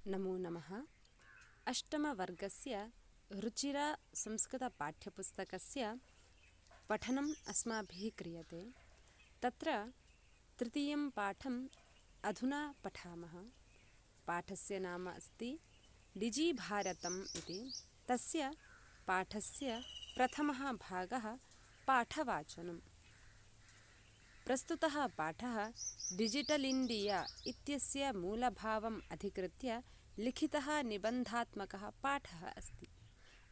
नमो नमः। अष्टमवर्गस्य रुचिरा संस्कृतपाठ्यपुस्तकस्य पठनम् अस्माभिः क्रियते। तत्र तृतीयं पाठम् अधुना पठामः। पाठस्य नाम अस्ति डिजिभारतम् इति। तस्य पाठस्य प्रथमः भागः पाठवाचनम्। प्रस्तुतः पाठः डिजिटल् इण्डिया इत्यस्य मूलभावम् अधिकृत्य लिखितः निबन्धात्मकः पाठः अस्ति।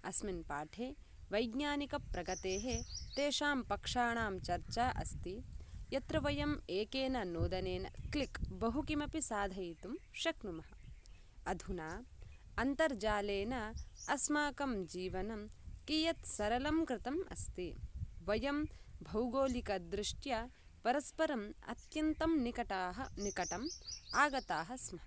अस्मिन् पाठे वैज्ञानिकप्रगतेः तेषां पक्षाणां चर्चा अस्ति, यत्र वयम् एकेन नोदनेन क्लिक् बहु किमपि साधयितुं शक्नुमः। अधुना अन्तर्जालेन अस्माकं जीवनं कियत् सरलं कृतम् अस्ति। वयं भौगोलिकदृष्ट्या परस्परम् अत्यन्तं निकटम् आगताः स्मः।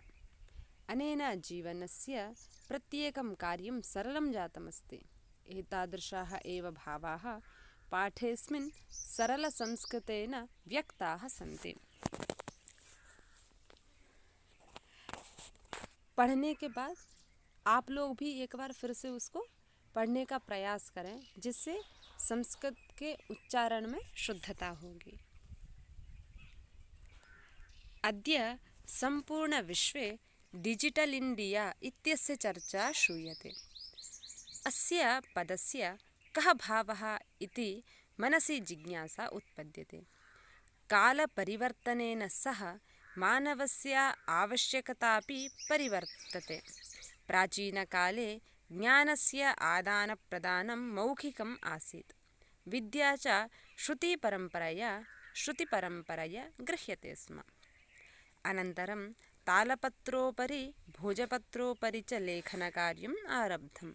अनेन जीवनस्य प्रत्येकं कार्यं सरलं जातमस्ति। एतादृशाः एव भावाः पाठेऽस्मिन् सरलसंस्कृतेन व्यक्ताः सन्ति। पढ़ने के बाद आप लोग भी एक बार फिर से उसको पढ़ने का प्रयास करें, जिससे संस्कृत के उच्चारण में शुद्धता होगी। अद्य सम्पूर्णविश्वे डिजिटल् इण्डिया इत्यस्य चर्चा श्रूयते। अस्य पदस्य कः भावः इति मनसि जिज्ञासा उत्पद्यते। कालपरिवर्तनेन सह मानवस्य आवश्यकतापि परिवर्तते। प्राचीनकाले ज्ञानस्य आदानप्रदानं मौखिकम् आसीत्। विद्या च श्रुतिपरम्परया गृह्यते स्म। अनन्तरं तालपत्रोपरि भोजपत्रोपरि च लेखनकार्यम् आरब्धम्।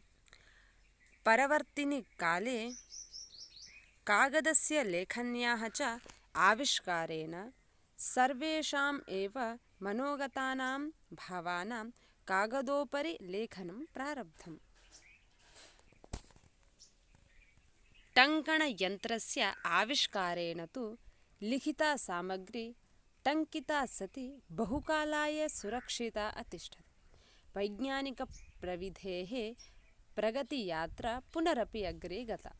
परवर्तिनि काले कागदस्य लेखन्याः च आविष्कारेण सर्वेषाम् एव मनोगतानां भावानां कागदोपरि लेखनं प्रारब्धम्। टङ्कणयन्त्रस्य आविष्कारेण तु लिखिता सामग्री टङ्किता सति बहुकालाय सुरक्षिता अतिष्ठत्। वैज्ञानिकप्रविधेः प्रगतियात्रा पुनरपि अग्रे गता।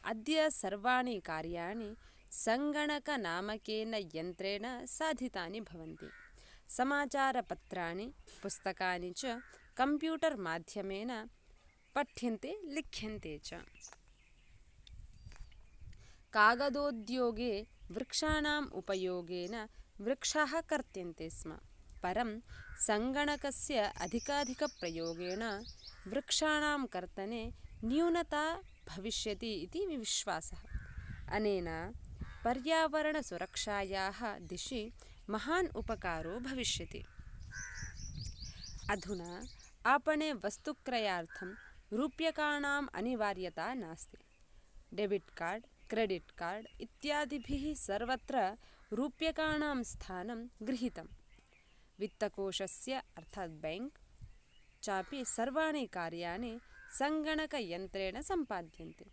अद्य सर्वाणि कार्याणि सङ्गणकनामकेन यन्त्रेण साधितानि भवन्ति। समाचारपत्राणि, पुस्तकानि च कम्प्यूटर् माध्यमेन पठ्यन्ते, लिख्यन्ते च। कागदोद्योगे वृक्षाणाम् उपयोगेन वृक्षाः कर्त्यन्ते स्म। परं सङ्गणकस्य अधिकाधिकप्रयोगेण वृक्षाणां कर्तने न्यूनता भविष्यति इति विश्वासः। अनेन पर्यावरणसुरक्षायाः दिशि महान् उपकारो भविष्यति। अधुना आपणे वस्तुक्रयार्थं रूप्यकाणाम् अनिवार्यता नास्ति। डेबिट् कार्ड्, क्रेडिट् कार्ड् इत्यादिभिः सर्वत्र रूप्यकाणां स्थानं गृहीतम्। वित्तकोशस्य अर्थात् बेङ्क् चापि सर्वाणि कार्याणि सङ्गणकयन्त्रेण सम्पाद्यन्ते।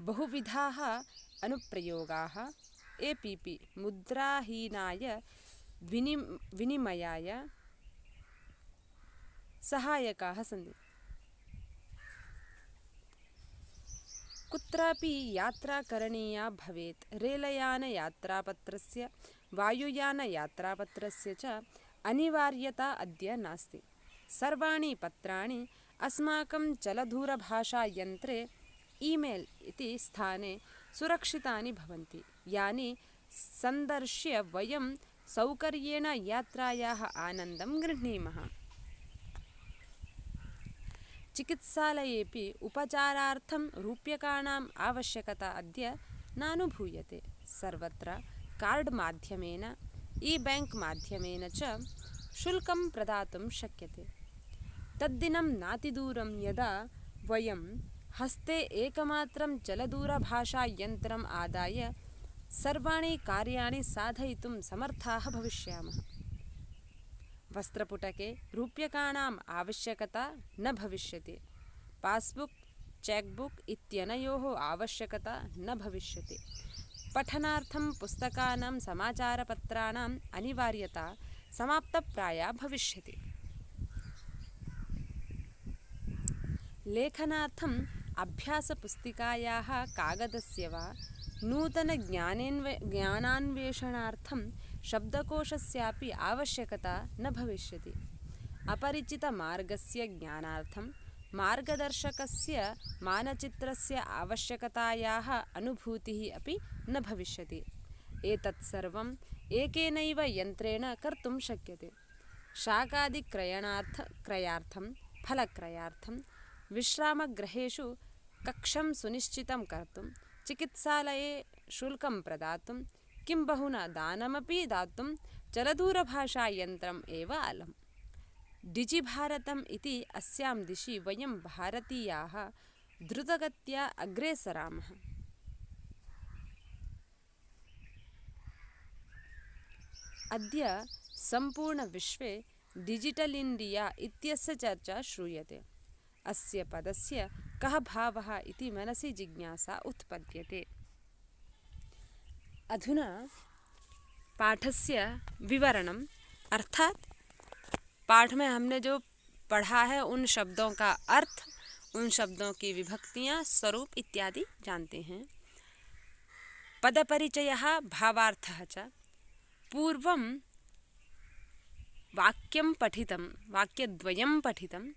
बहुविधाः अनुप्रयोगाः APP मुद्राहीनाय विनिमयाय सहायकाः सन्ति। कुत्रापि यात्रा करणीया भवेत्, रेलयानयात्रापत्रस्य, वायुयानयात्रापत्रस्य च अनिवार्यता अद्य नास्ति। सर्वाणि पत्राणि अस्माकं चलदूरभाषायन्त्रे ईमेल् इति स्थाने सुरक्षितानि भवन्ति, यानि सन्दर्श्य वयं सौकर्येण यात्रायाः आनन्दं गृह्णीमः। चिकित्सालयेपि उपचारार्थं रूप्यकाणाम् आवश्यकता अद्य नानुभूयते। सर्वत्र कार्ड् माध्यमेन, ई-बेङ्क् माध्यमेन च शुल्कं प्रदातुं शक्यते। तद्दिनं नातिदूरं यदा वयं हस्ते एकमात्रं चलदूरभाषायन्त्रम् आदाय सर्वाणि कार्याणि साधयितुं समर्थाः भविष्यामः। वस्त्रपुटके रूप्यकाणाम् आवश्यकता न भविष्यति। पास्बुक्, चेक्बुक् इत्यनयोः आवश्यकता न भविष्यति। पठनार्थं पुस्तकानां, समाचारपत्राणाम् अनिवार्यता समाप्तप्राया भविष्यति। लेखनार्थम् अभ्यासपुस्तिकायाः कागदस्य वा ज्ञानान्वेषणार्थं शब्दकोशस्यापि आवश्यकता न भविष्यति। अपरिचितमार्गस्य ज्ञानार्थं मार्गदर्शकस्य मानचित्रस्य आवश्यकतायाः अनुभूतिः अपि न भविष्यति। एतत् सर्वम् एकेनैव यन्त्रेण कर्तुं शक्यते। शाकादिक्रयार्थं फलक्रयार्थं विश्रामगृहेषु कक्षं सुनिश्चितं कर्तुं चिकित्सालये शुल्कं प्रदातुं किं बहुना दानमपि दातुं चलदूरभाषायन्त्रम् एव अलम्। डिजिभारतम् इति अस्यां दिशि वयं भारतीयाः द्रुतगत्या अग्रे सरामः। अद्य सम्पूर्णविश्वे डिजिटल् इण्डिया इत्यस्य चर्चा श्रूयते। अस्य पदस्य कः भावः इति मनसि जिज्ञासा उत्पद्यते। अधुना पाठस्य विवरणम्, अर्थात पाठ में हमने जो पढ़ा है उन शब्दों का अर्थ, उन शब्दों की विभक्तियाँ, स्वरूप इत्यादि जानते हैं। पदपरिचयः भावार्थः च। पूर्वं वाक्यं पठितं, वाक्यद्वयं पठितं,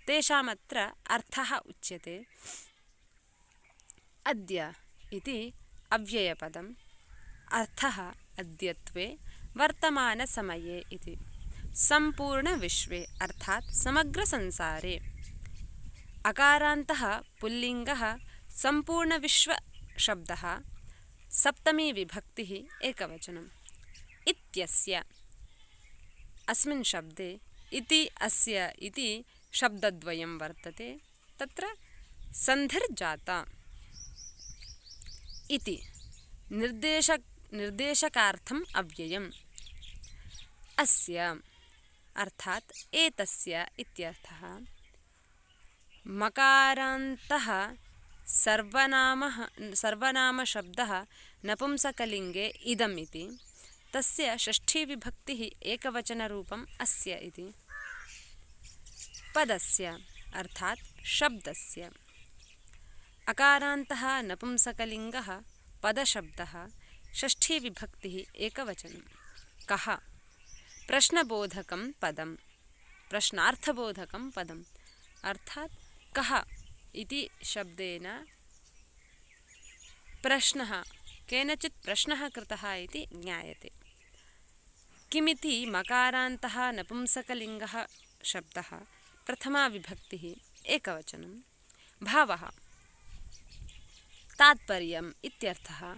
तेषामत्र अर्थः उच्यते। अद्य इति अव्ययपदम्, अर्थः अद्यत्वे वर्तमानसमये इति। सम्पूर्णविश्वे अर्थात् समग्रसंसारे। अकारान्तः पुल्लिङ्गः सम्पूर्णविश्वशब्दः, सप्तमी विभक्तिः एकवचनम्। इत्यस्य, अस्मिन् शब्दे इति अस्य इति शब्दद्वयं वर्तते, तत्र सन्धिर्जाता। इति निर्देशकार्थम् अव्ययम्। अस्य अर्थात् एतस्य इत्यर्थः। मकारान्तः सर्वनामशब्दः नपुंसकलिङ्गे इदम् इति, तस्य षष्ठी विभक्तिः एकवचनरूपम् अस्य इति। पदस्य अर्थात् शब्दस्य। अकारान्तः नपुंसकलिङ्गः पदशब्दः, षष्ठी विभक्तिः एकवचनं। कः? प्रश्नबोधकं पदं, प्रश्नार्थबोधकं पदम्। अर्थात् कः इति शब्देन प्रश्नः, केनचित् प्रश्नः कृतः इति ज्ञायते। किमिति मकारान्तः नपुंसकलिङ्गः शब्दः, प्रथमा विभक्तिः एकवचनं। भावः तात्पर्यम् इत्यर्थः।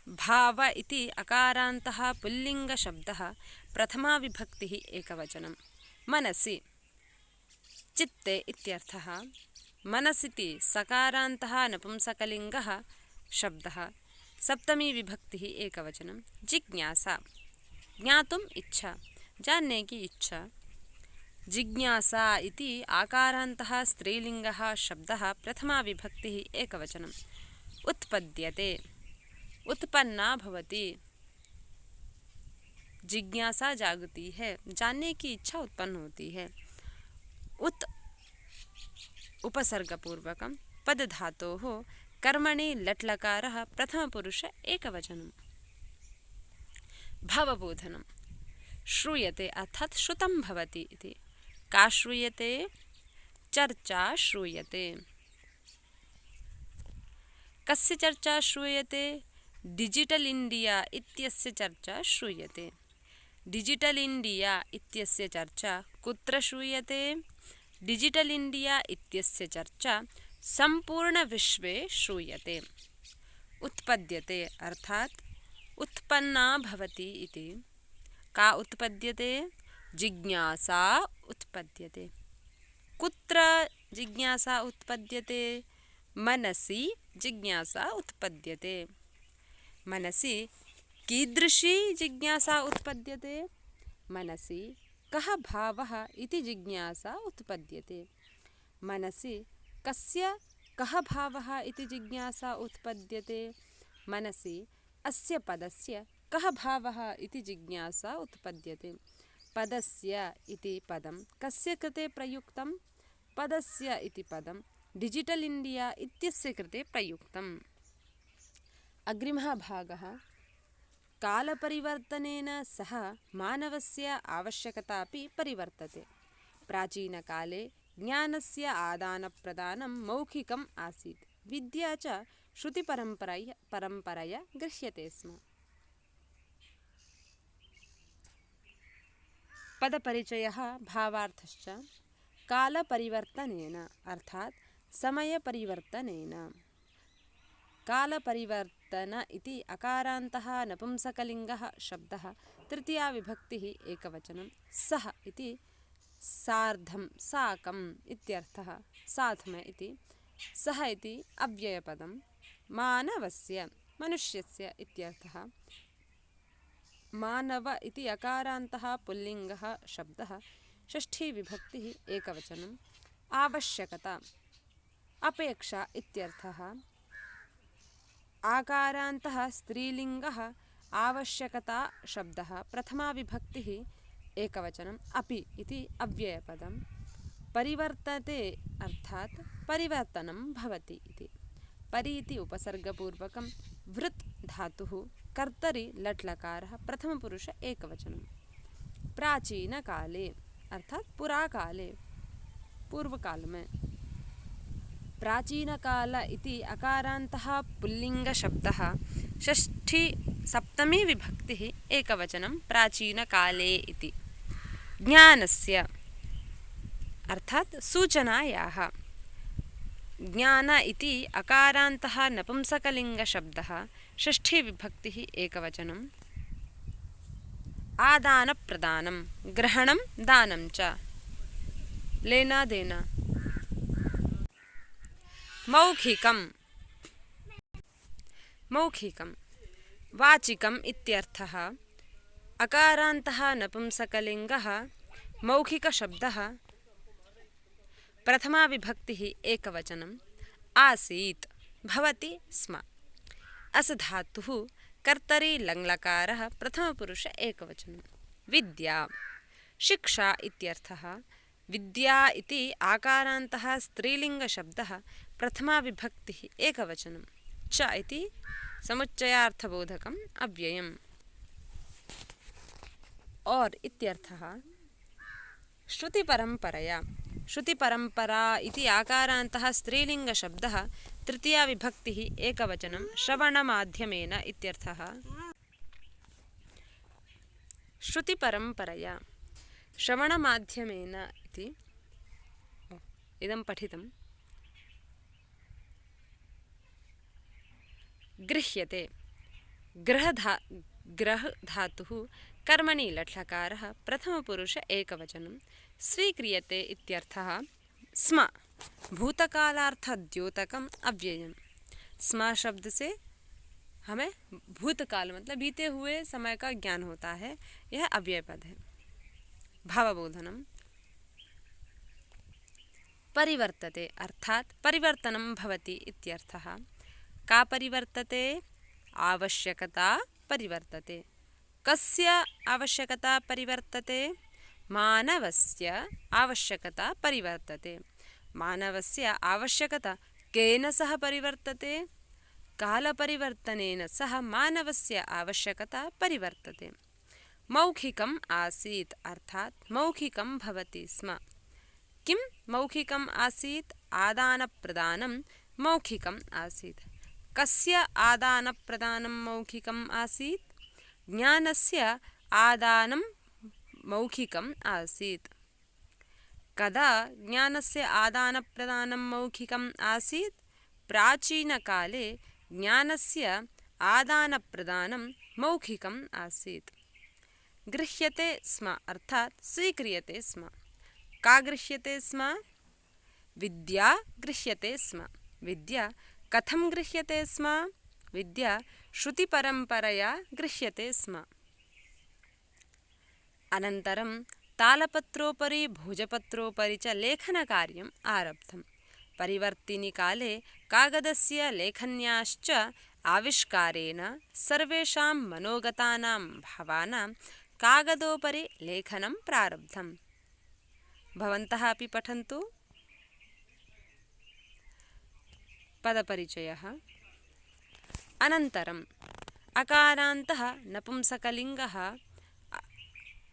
भाव इति अकारान्तः पुल्लिङ्गशब्दः, प्रथमा विभक्तिः एकवचनं। मनसि चित्ते इत्यर्थः। मनसिति सकारान्तः नपुंसकलिङ्गः शब्दः, सप्तमी विभक्तिः एकवचनं। जिज्ञासा, ज्ञातुम् इच्छा, जानने की इच्छा। जिज्ञासा इति आकारान्तः स्त्रीलिङ्गः शब्दः, प्रथमा विभक्तिः एकवचनं। उत्पद्यते, उत्पन्ना भवति। जिज्ञासा जागती है, जानने की इच्छा उत्पन्न होती है। उत उपसर्गपूर्वकं पदधातोः कर्मणि लट्लकारः, प्रथमपुरुष एकवचनं। भावबोधनं श्रूयते अर्थात् श्रुतं भवति इति। का श्रूयते? चर्चा श्रूयते। कस्य चर्चा श्रूयते? डिजिटल् इण्डिया इत्यस्य चर्चा श्रूयते। डिजिटल् इण्डिया इत्यस्य चर्चा कुत्र श्रूयते? डिजिटल् इण्डिया इत्यस्य चर्चा सम्पूर्णविश्वे श्रूयते। उत्पद्यते अर्थात् उत्पन्ना भवति इति। का उत्पद्यते? जिज्ञासा उत्पद्यते। कुत्र जिज्ञासा उत्पद्यते? मनसि जिज्ञासा उत्पद्यते। मनसि कीदृशी जिज्ञासा उत्पद्यते? मनसि कः भावः इति जिज्ञासा उत्पद्यते। मनसि कस्य कः भावः इति जिज्ञासा उत्पद्यते। मनसि अस्य पदस्य कः भावः इति जिज्ञासा उत्पद्यते। पदस्य इति पदं कस्य कृते प्रयुक्तं? पदस्य इति पदं डिजिटल् इण्डिया इत्यस्य कृते प्रयुक्तम्। अग्रिमः भागः कालपरिवर्तनेन सह मानवस्य आवश्यकता अपि परिवर्तते। प्राचीनकाले ज्ञानस्य आदानप्रदानं मौखिकम् आसीत्। विद्या च श्रुतिपरम्परया गृह्यते स्म। पदपरिचयः भावार्थश्च कालपरिवर्तनेन अर्थात् समयपरिवर्तनेन। कालपरिवर्तन इति अकारान्तः नपुंसकलिङ्गः शब्दः तृतीया विभक्तिः एकवचनं। सः इति सार्धं साकम् इत्यर्थः साधम इति। सः इति अव्ययपदं। मानवस्य मनुष्यस्य इत्यर्थः। मानव इति अकारान्तः पुल्लिङ्गः शब्दः षष्ठी विभक्तिः एकवचनं। आवश्यकता अपेक्षा इत्यर्थः। आकारान्तः स्त्रीलिङ्गः आवश्यकता शब्दः प्रथमा विभक्तिः एकवचनम्। अपि इति अव्ययपदं। परिवर्तते अर्थात् परिवर्तनं भवति इति। परि इति उपसर्गपूर्वकं वृत् धातुः कर्तरि लट्लकारः प्रथमपुरुष एकवचनं। प्राचीनकाले अर्थात् पुराकाले पूर्वकाल में। प्राचीनकाल इति अकारान्तः पुल्लिङ्गशब्दः षष्ठी सप्तमी विभक्तिः एकवचनं प्राचीनकाले इति। ज्ञानस्य अर्थात् सूचनायाः। ज्ञान इति अकारान्तः नपुंसकलिङ्गशब्दः षष्ठी विभक्तिः एकवचनं। आदानप्रदानं ग्रहणं दानं च लेना देना। मौखिकं मौखिकं वाचिकम् इत्यर्थः। अकारान्तः नपुंसकलिङ्गः मौखिकशब्दः प्रथमा विभक्तिः एकवचनं। आसीत् भवति स्म। अस् धातुः कर्तरि लङ्लकारः प्रथमपुरुष एकवचनं। विद्या शिक्षा इत्यर्थः। विद्या इति आकारान्तः स्त्रीलिङ्गशब्दः प्रथमा विभक्तिः एकवचनं। च इति समुच्चयार्थबोधकम् अव्ययम्। और इत्यर्थः। श्रुतिपरम्परया। श्रुतिपरम्परा इति आकारान्तः स्त्रीलिङ्गशब्दः तृतीया विभक्तिः एकवचनं। श्रवणमाध्यमेन इत्यर्थः। श्रुतिपरम्परया श्रवणमाध्यमेन इति इदं पठितं। गृह्यते ग्रह धातुः कर्मणि लट्लकारः प्रथमपुरुष एकवचनं। स्वीक्रियते इत्यर्थः। स्म भूतकालार्थद्योतकम् अव्ययम्। स्म शब्द से हमें भूतकाल मतलब बीते हुए समय का ज्ञान होता है। यह अव्यय पद है। भावबोधनम्। परिवर्तते अर्थात् परिवर्तनं भवति इत्यर्थः। का परिवर्तते? आवश्यकता परिवर्तते। कस्य आवश्यकता परिवर्तते? मानवस्य आवश्यकता परिवर्तते। मानवस्य आवश्यकता केन सह परिवर्तते? कालपरिवर्तनेन सह मानवस्य आवश्यकता परिवर्तते। मौखिकम् आसीत् अर्थात् मौखिकं भवति स्म। किं मौखिकम् आसीत्? आदानप्रदानं मौखिकम् आसीत्। कस्य आदानप्रदानं मौखिकम् आसीत्? ज्ञानस्य आदानं मौखिकम् आसीत्। कदा ज्ञानस्य आदानप्रदानं मौखिकम् आसीत्? प्राचीनकाले ज्ञानस्य आदानप्रदानं मौखिकम् आसीत्। गृह्यते स्म अर्थात् स्वीक्रियते स्म। का गृह्यते स्म? विद्या गृह्यते स्म। विद्या कथं गृह्यते स्म? विद्या श्रुतिपरम्परया गृह्यते स्म। अनन्तरं तालपत्रोपरि भोजपत्रोपरि च लेखनकार्यम् आरब्धम्। परिवर्तिनिकाले कागदस्य लेखन्याश्च आविष्कारेण सर्वेषां मनोगतानां भावानां कागदोपरि लेखनं प्रारब्धम्। भवन्तः अपि पठन्तु। पदपरिचयः। अनन्तरम् अकारान्तः नपुंसकलिङ्गः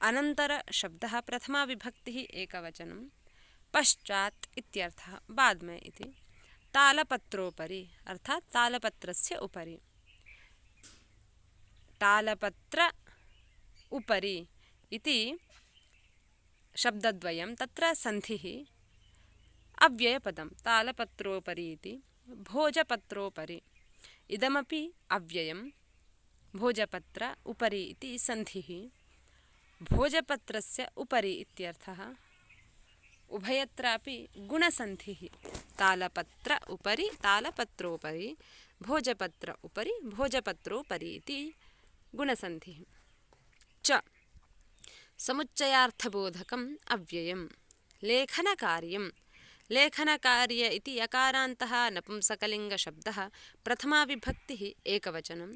अनन्तरशब्दः प्रथमाविभक्तिः एकवचनं। पश्चात् इत्यर्थः बाद में इति। तालपत्रोपरि अर्थात् तालपत्रस्य उपरि। तालपत्र उपरि इति शब्दद्वयं, तत्र सन्धिः अव्ययपदं तालपत्रोपरि इति। भोजपत्रोपरि इदमपि अव्ययं। भोजपत्र उपरि इति सन्धिः। भोजपत्रस्य उपरि इत्यर्थः। उभयत्रापि गुणसन्धिः। तालपत्र उपरि तालपत्रोपरि, भोजपत्र उपरि भोजपत्रोपरि इति गुणसन्धिः। च समुच्चयार्थबोधकम् अव्ययं। लेखनकार्यं। लेखनकार्य इति अकारान्तः नपुंसकलिङ्गशब्दः प्रथमाविभक्तिः एकवचनं।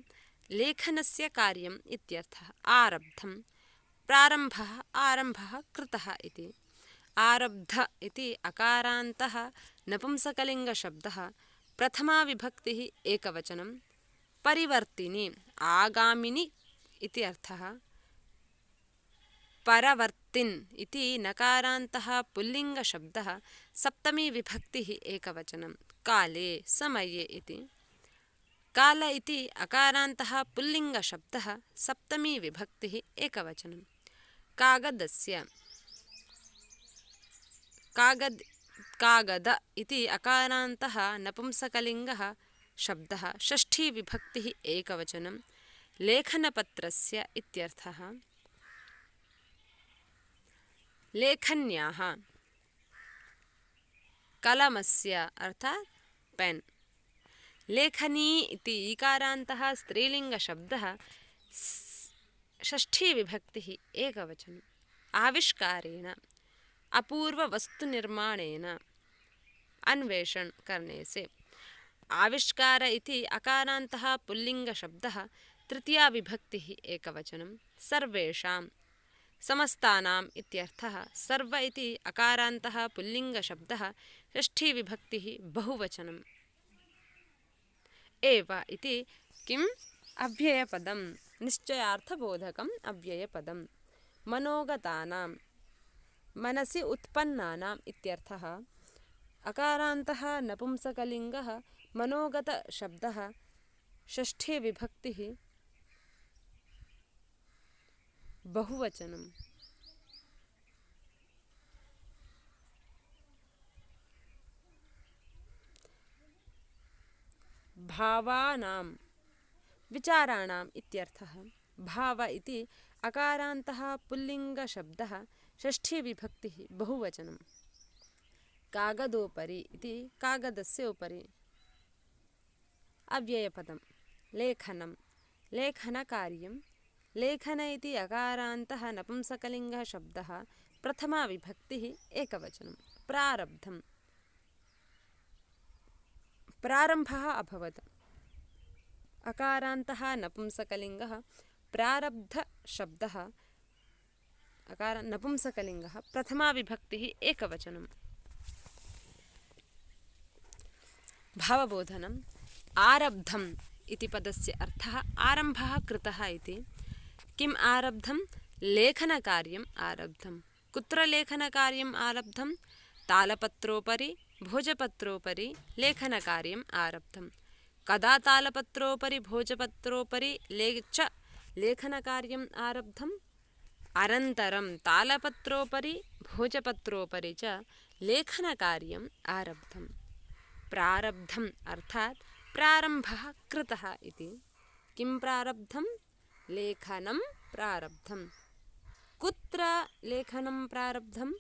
लेखनस्य कार्यम् इत्यर्थः। आरब्धं प्रारम्भः आरम्भः कृतः इति। आरब्ध इति अकारान्तः नपुंसकलिङ्गशब्दः प्रथमाविभक्तिः एकवचनं। परिवर्तिनी आगामिनि इति अर्थः। परवर्तिन् इति नकारान्तः पुल्लिङ्गशब्दः सप्तमी विभक्तिः एकवचनं। काले समये इति। काल इति अकारान्तः पुल्लिङ्गशब्दः सप्तमी विभक्तिः एकवचनं। कागदस्य कागद इति अकारान्तः नपुंसकलिङ्गः शब्दः षष्ठी विभक्तिः एकवचनं। लेखनपत्रस्य इत्यर्थः। लेखन्याः कलमस्य अर्थात् पेन्। लेखनी इति ईकारान्तः स्त्रीलिङ्गशब्दः षष्ठी विभक्तिः एकवचनं। आविष्कारेण अपूर्ववस्तुनिर्माणेन अन्वेषण करने से। आविष्कार इति अकारान्तः पुल्लिङ्गशब्दः तृतीया विभक्तिः एकवचनं। सर्वेषां समस्तानाम् इत्यर्थः। सर्व इति अकारान्तः पुल्लिङ्गशब्दः षष्ठी विभक्तिः बहुवचनम्। एव इति किम् अव्ययपदं निश्चयार्थबोधकम् अव्ययपदं। मनोगतानां मनसि उत्पन्नानाम् इत्यर्थः। अकारान्तः नपुंसकलिङ्गः मनोगतशब्दः षष्ठी विभक्तिः बहुवचनं। भावानां विचाराणाम् इत्यर्थः। भाव इति अकारान्तः पुल्लिङ्गशब्दः षष्ठी विभक्तिः बहुवचनं। कागदोपरि इति कागदस्य उपरि अव्ययपदं। लेखनं लेखनकार्यं। लेखन इति अकारान्तः नपुंसकलिङ्गः शब्दः प्रथमा विभक्तिः एकवचनं। प्रारब्धं प्रारम्भः अभवत्। अकारान्तः नपुंसकलिङ्गः प्रारब्धशब्दः नपुंसकलिङ्गः प्रथमा विभक्तिः एकवचनं। भावबोधनम्। आरब्धम् इति पदस्य अर्थः आरम्भः कृतः इति। किम् आरब्धं? लेखनकार्यम् आरब्धं। कुत्र लेखनकार्यम् आरब्धं? तालपत्रोपरि भोजपत्रोपरि लेखनकार्यम् आरब्धं। कदा तालपत्रोपरि भोजपत्रोपरि लेखनकार्यम् आरब्धम्? अनन्तरं तालपत्रोपरि भोजपत्रोपरि च लेखनकार्यम् आरब्धं। प्रारब्धम् अर्थात् प्रारम्भः कृतः इति। किं प्रारब्धं? लेखनं प्रारब्धं। कुत्र लेखनं प्रारब्धं?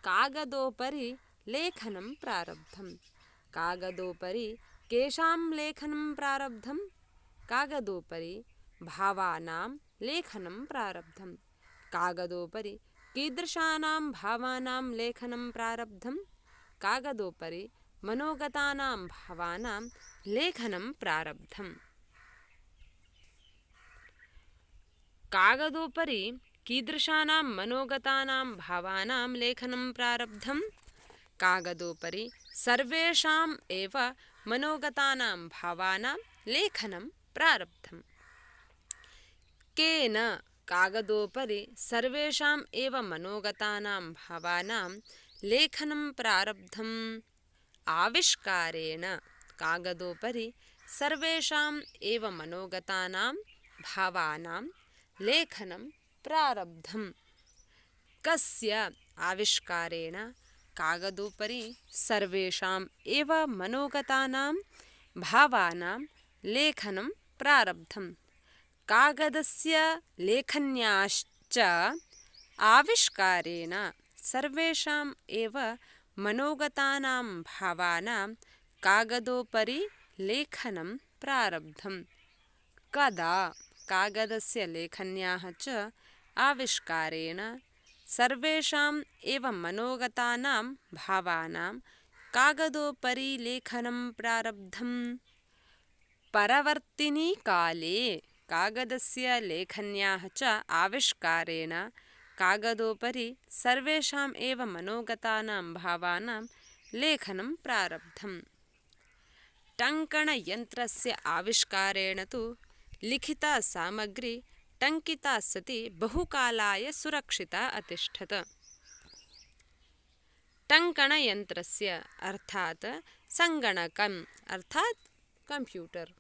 कागदोपरि लेखनं प्रारब्धं। कागदोपरि केषां लेखनं प्रारब्धं? कागदोपरि भावानां लेखनं प्रारब्धं। कागदोपरि कीदृशानां भावानां लेखनं प्रारब्धं? कागदोपरि मनोगतानां भावानां लेखनं प्रारब्धम्। कागदोपरि कीदृशानां मनोगतानां भावानां लेखनं प्रारब्धं? कागदोपरि सर्वेषाम् एव मनोगतानां भावानां लेखनं प्रारब्धम्। केन कागदोपरि सर्वेषाम् एव मनोगतानां भावानां लेखनं प्रारब्धम्? आविष्कारेण कागदोपरि सर्वेषाम् एव मनोगतानां भावानां लेखनं प्रारब्धम्। कस्य आविष्कारेण कागदोपरि सर्वेषाम् एव मनोगतानां भावानां लेखनं प्रारब्धम्? कागदस्य लेखन्याश्च आविष्कारेण सर्वेषाम् एव मनोगतानां भावानां कागदोपरि लेखनं प्रारब्धम्। कदा कागदस्य लेखन्याः च आविष्कारेण सर्वेषाम् एव मनोगतानां भावानां कागदोपरि लेखनं प्रारब्धम्? परवर्तिनि काले कागदस्य लेखन्याः च आविष्कारेण कागदोपरि सर्वेषाम् एव मनोगतानां भावानां लेखनं प्रारब्धम्। टङ्कणयन्त्रस्य आविष्कारेण तु लिखिता सामग्री टङ्किता सति बहुकालाय सुरक्षिता अतिष्ठत्। टङ्कणयन्त्रस्य अर्थात् सङ्गणकम् अर्थात् कम्प्यूटर्।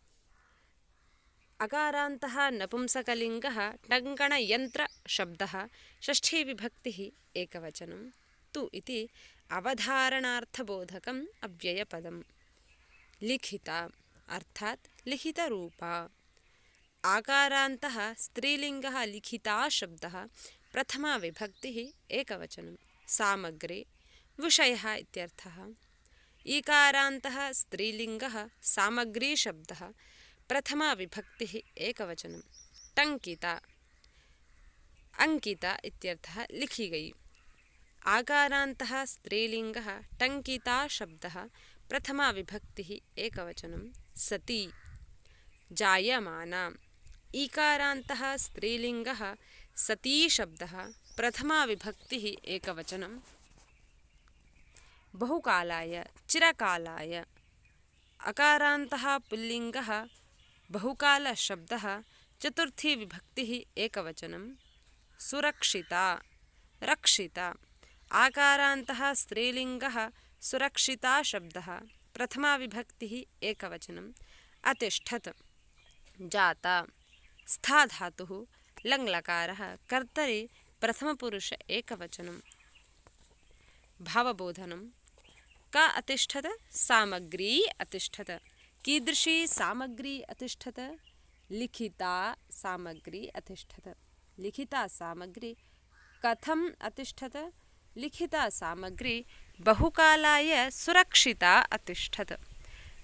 अकारान्तः नपुंसकलिङ्गः टङ्कणयन्त्रशब्दः षष्ठीविभक्तिः एकवचनं तु इति अवधारणार्थबोधकम् अव्ययपदम्। लिखिता अर्थात् लिखितरूपा। आकारान्तः स्त्रीलिङ्गः लिखिता शब्दः प्रथमा विभक्तिः एकवचनं सामग्री विषयः इत्यर्थः। ईकारान्तः स्त्रीलिङ्गः सामग्री शब्दः प्रथमा विभक्तिः एकवचनं टङ्किता अंकिता इत्यर्थः लिखी गई। आकारान्तः स्त्रीलिङ्गः टङ्किता शब्दः प्रथमा विभक्तिः एकवचनं सती जायमाना। ईकारान्तः स्त्रीलिङ्गः सती शब्दः प्रथमा विभक्तिः एकवचनं बहुकालाय चिरकालाय। अकारान्तः पुल्लिङ्गः बहुकालशब्दः चतुर्थी विभक्तिः एकवचनं सुरक्षिता रक्षिता। आकारान्तः स्त्रीलिङ्गः सुरक्षिता शब्दः प्रथमा विभक्तिः एकवचनं अतिष्ठत्। जाता स्था धातुः लङ्लकारः कर्तरि प्रथमपुरुष एकवचनं। भावबोधनं का अतिष्ठत्? सामग्री अतिष्ठत्। कीदृशी सामग्री अतिष्ठत्? लिखिता सामग्री अतिष्ठत्। लिखिता सामग्री कथम् अतिष्ठत्? लिखिता सामग्री बहुकालाय सुरक्षिता अतिष्ठत्।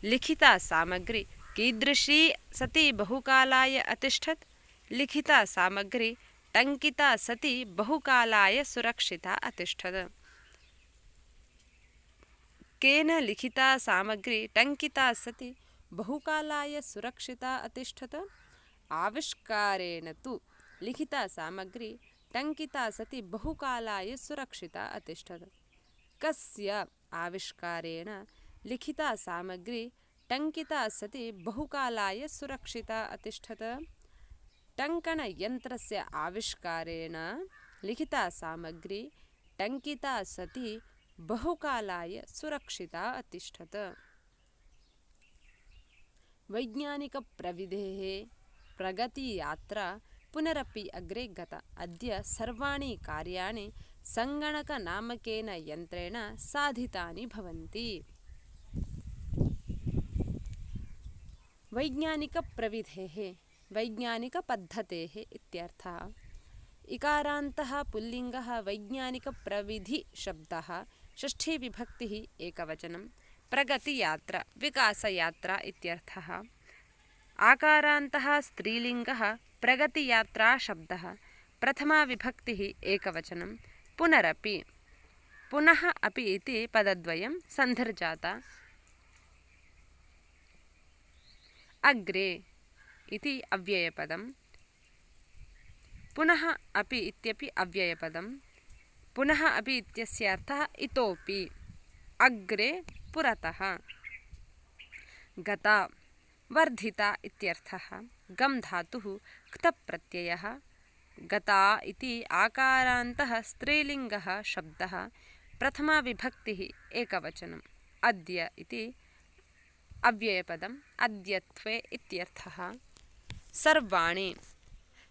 लिखिता सामग्री कीदृशी सति बहुकालाय अतिष्ठत्? लिखिता सामग्री टङ्किता सति बहुकालाय सुरक्षिता अतिष्ठत्। केन लिखिता सामग्री टङ्किता सति बहुकालाय सुरक्षिता अतिष्ठत्? आविष्कारेण तु लिखिता सामग्री टङ्किता सति बहुकालाय सुरक्षिता अतिष्ठत्। कस्य आविष्कारेण लिखिता सामग्री टङ्किता सति बहुकालाय सुरक्षिता अतिष्ठत्? टङ्कणयन्त्रस्य आविष्कारेण लिखिता सामग्री टङ्किता सति बहुकालाय सुरक्षिता अतिष्ठत्। वैज्ञानिकप्रविधेः प्रगतियात्रा पुनरपि अग्रे गता। अद्य सर्वाणि कार्याणि सङ्गणकनामकेन यन्त्रेण साधितानि भवन्ति। वैज्ञानिकप्रविधेः वैज्ञानिकपद्धतेः इत्यर्थः। इकारान्तः पुल्लिङ्गः वैज्ञानिकप्रविधिशब्दः षष्ठी विभक्तिः एकवचनं प्रगतियात्रा विकासयात्रा इत्यर्थः। आकारान्तः स्त्रीलिङ्गः प्रगतियात्रा शब्दः प्रथमा विभक्तिः एकवचनं पुनरपि पुनः अपि इति पदद्वयं सन्धिर्जाता। अग्रे इति अव्ययपदं पुनः अपि इत्यपि अव्ययपदं पुनः अपि इत्यस्य अर्थः इतोपि अग्रे पुरतः। गता वर्धिता इत्यर्थः। गम धातुः क्तप् प्रत्ययः। गता इति आकारान्तः स्त्रीलिङ्गः शब्दः। प्रथमा विभक्तिः एकवचनम्। अद्य इति अव्ययपदम् अद्यत्वे इत्यर्थः। सर्वाणि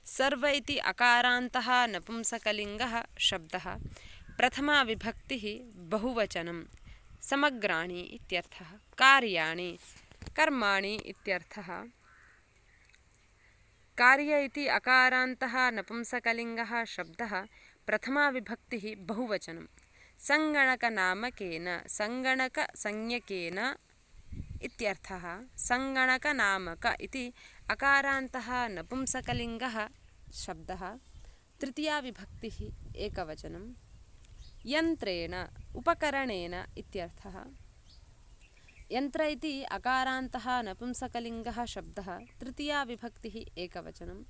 सर्व इति अकारान्तः नपुंसकलिङ्गः शब्दः। प्रथमा विभक्तिः बहुवचनं। समग्राणि इत्यर्थः। कार्याणि कर्माणि इत्यर्थः। कार्य इति अकारान्तः नपुंसकलिङ्गः शब्दः। प्रथमा विभक्तिः बहुवचनं। सङ्गणकनामकेन सङ्गणकसंज्ञकेन इत्यर्थः। सङ्गणकनामक इति अकारान्तः नपुंसकलिङ्गः शब्दः। तृतीया विभक्तिः एकवचनं। यन्त्रेण उपकरणेन इत्यर्थः। यन्त्र इति अकारान्तः नपुंसकलिङ्गः शब्दः। तृतीया विभक्तिः एकवचनं।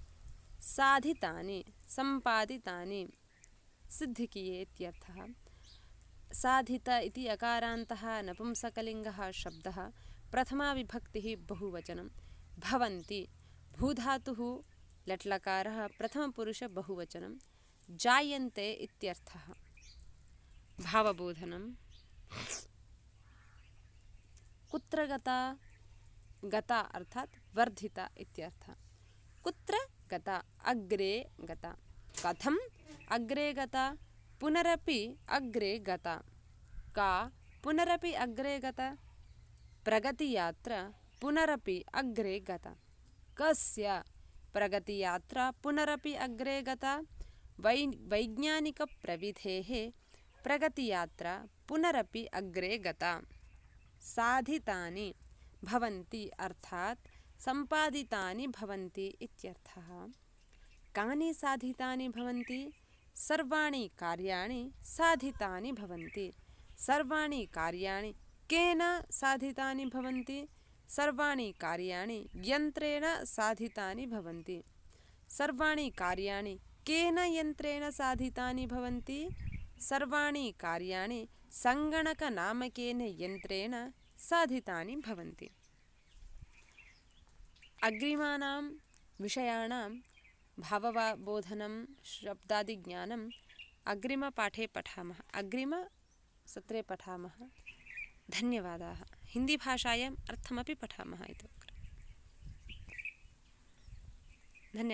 साधितानि सम्पादितानि सिद्धि किए इत्यर्थः। साधित इति अकारान्तः नपुंसकलिङ्गः शब्दः। प्रथमा विभक्तिः बहुवचनं। भवन्ति भूधातुः लट्लकारः प्रथमपुरुष बहुवचनं। जायन्ते इत्यर्थः। भावबोधनं। कुत्र गता गता अर्थात् वर्धिता इत्यर्थः। कुत्र गता अग्रे गता। कथम् अग्रे गता पुनरपि अग्रे गता। का पुनरपि अग्रे गता प्रगतियात्रा पुनरपि अग्रे गता। कस्य प्रगतियात्रा पुनरपि अग्रे गता। वैज्ञानिकप्रविधेः प्रगतियात्रा पुनरपि अग्रे गता। साधितानि भवन्ति अर्थात् सम्पादितानि भवन्ति इत्यर्थः। कानि साधितानि भवन्ति सर्वाणि कार्याणि साधितानि भवन्ति। सर्वाणि कार्याणि केन साधितानि भवन्ति सर्वाणि कार्याणि यन्त्रेण साधितानि भवन्ति। सर्वाणि कार्याणि केन यन्त्रेण साधितानि भवन्ति सर्वाणि कार्याणि सङ्गणकनामकेन यन्त्रेण साधितानि भवन्ति। अग्रिमाणां विषयाणां भावबोधनं शब्दादिज्ञानम् अग्रिमपाठे पठामः। अग्रिमसत्रे पठामः। धन्यवादाः। हिन्दीभाषायाम् अर्थमपि पठामः इति।